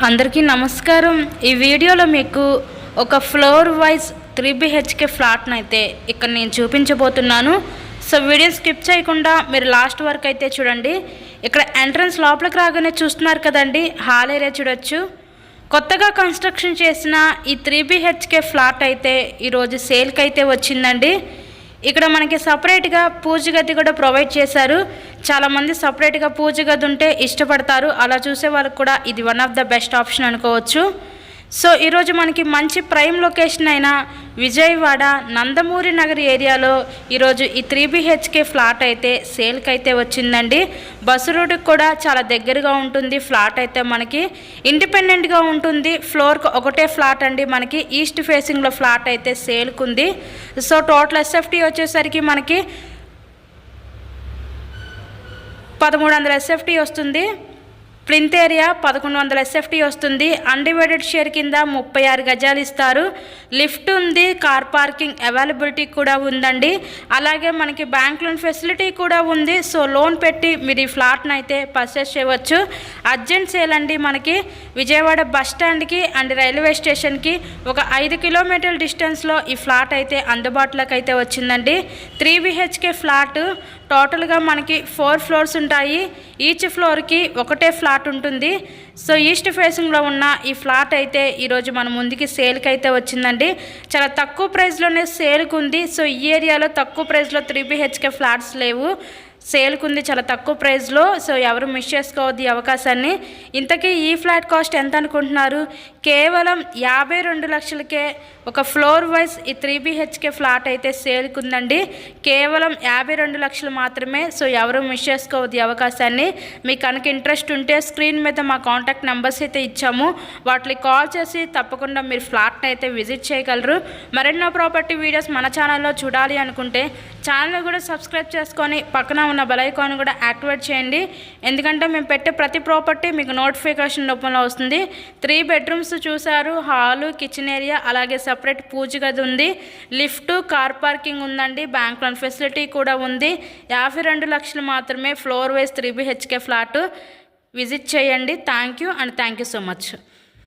అందరికీ నమస్కారం। ఈ వీడియోలో మీకు ఒక ఫ్లోర్ వైజ్ 3 BHK ఫ్లాట్ని అయితే ఇక్కడ నేను చూపించబోతున్నాను। సో వీడియో స్కిప్ చేయకుండా మీరు లాస్ట్ వరకు అయితే చూడండి। ఇక్కడ ఎంట్రన్స్ లోపలికి రాగానే చూస్తున్నారు కదండి, హాల్ ఏరియా చూడొచ్చు। కొత్తగా కన్స్ట్రక్షన్ చేసిన ఈ 3 BHK ఫ్లాట్ అయితే ఈరోజు సేల్కి అయితే వచ్చిందండి। ఇక్కడ మనకి సపరేట్గా పూజ గది కూడా ప్రొవైడ్ చేశారు। చాలామంది సపరేట్గా పూజ గది ఉంటే ఇష్టపడతారు, అలా చూసే వాళ్ళకి కూడా ఇది one of the best option అనుకోవచ్చు। సో ఈరోజు మనకి మంచి ప్రైమ్ లొకేషన్ అయిన విజయవాడ నందమూరి నగర్ ఏరియాలో ఈరోజు ఈ 3 BHK ఫ్లాట్ అయితే సేల్కి అయితే వచ్చిందండి। బస్సు రూట్కి కూడా చాలా దగ్గరగా ఉంటుంది। ఫ్లాట్ అయితే మనకి ఇండిపెండెంట్గా ఉంటుంది। ఫ్లోర్కి ఒకటే ఫ్లాట్ అండి, మనకి ఈస్ట్ ఫేసింగ్లో ఫ్లాట్ అయితే సేల్కి ఉంది। సో టోటల్ SFT వచ్చేసరికి మనకి 1300 SFT వస్తుంది। ప్లింత్ ఏరియా 1100 SFT వస్తుంది। అన్డివైడెడ్ షేర్ కింద 36 గజాలు ఇస్తారు। లిఫ్ట్ ఉంది, కార్ పార్కింగ్ అవైలబిలిటీ కూడా ఉందండి। అలాగే మనకి బ్యాంక్ లోన్ ఫెసిలిటీ కూడా ఉంది। సో లోన్ పెట్టి మీరు ఈ ఫ్లాట్ని అయితే పర్చేస్ చేయవచ్చు। అర్జెంట్ సేల్ అండి, మనకి విజయవాడ బస్ స్టాండ్కి అండ్ రైల్వే స్టేషన్కి ఒక 5 కిలోమీటర్ల డిస్టెన్స్లో ఈ ఫ్లాట్ అయితే అందుబాటులోకి అయితే వచ్చిందండి। 3 BHK ఫ్లాట్ టోటల్గా మనకి 4 ఫ్లోర్స్ ఉంటాయి। ఈచ్ ఫ్లోర్కి ఒకటే ఫ్లాట్ ఉంటుంది। సో ఈస్ట్ ఫేసింగ్లో ఉన్న ఈ ఫ్లాట్ అయితే ఈరోజు మన ముందుకి సేల్కి అయితే వచ్చిందండి। చాలా తక్కువ ప్రైస్లోనే సేల్కి ఉంది। సో ఈ ఏరియాలో తక్కువ ప్రైస్లో 3 BHK ఫ్లాట్స్ లేవు, సేల్కి ఉంది చాలా తక్కువ ప్రైస్లో। సో ఎవరు మిస్ చేసుకోవద్దు ఈ అవకాశాన్ని। ఇంతకీ ఈ ఫ్లాట్ కాస్ట్ ఎంత అనుకుంటున్నారు? కేవలం 52 లక్షలకే ఒక ఫ్లోర్ వైజ్ ఈ 3 BHK ఫ్లాట్ అయితే సేల్కి ఉందండి। కేవలం 52 లక్షలు మాత్రమే। సో ఎవరు మిస్ చేసుకోవద్దు ఈ అవకాశాన్ని। మీకు కనుక ఇంట్రెస్ట్ ఉంటే స్క్రీన్ మీద మా కాంటాక్ట్ నెంబర్స్ అయితే ఇచ్చాము, వాటికి కాల్ చేసి తప్పకుండా మీరు ఫ్లాట్ని అయితే విజిట్ చేయగలరు। మరెన్నో ప్రాపర్టీ వీడియోస్ మన ఛానల్లో చూడాలి అనుకుంటే ఛానల్ కూడా సబ్స్క్రైబ్ చేసుకొని పక్కన ఉన్న బెల్ ఐకాన్ కూడా యాక్టివేట్ చేయండి, ఎందుకంటే మేము పెట్టే ప్రతి ప్రాపర్టీ మీకు నోటిఫికేషన్ రూపంలో వస్తుంది। 3 బెడ్రూమ్స్ చూసారు, హాలు, కిచెన్ ఏరియా, అలాగే సపరేట్ పూజ గది ఉంది, లిఫ్ట్, కార్ పార్కింగ్ ఉందండి, బ్యాంక్ లోన్ ఫెసిలిటీ కూడా ఉంది। 52 లక్షలు మాత్రమే floor wise 3 BHK flat. Visit చేయండి। Thank you so much.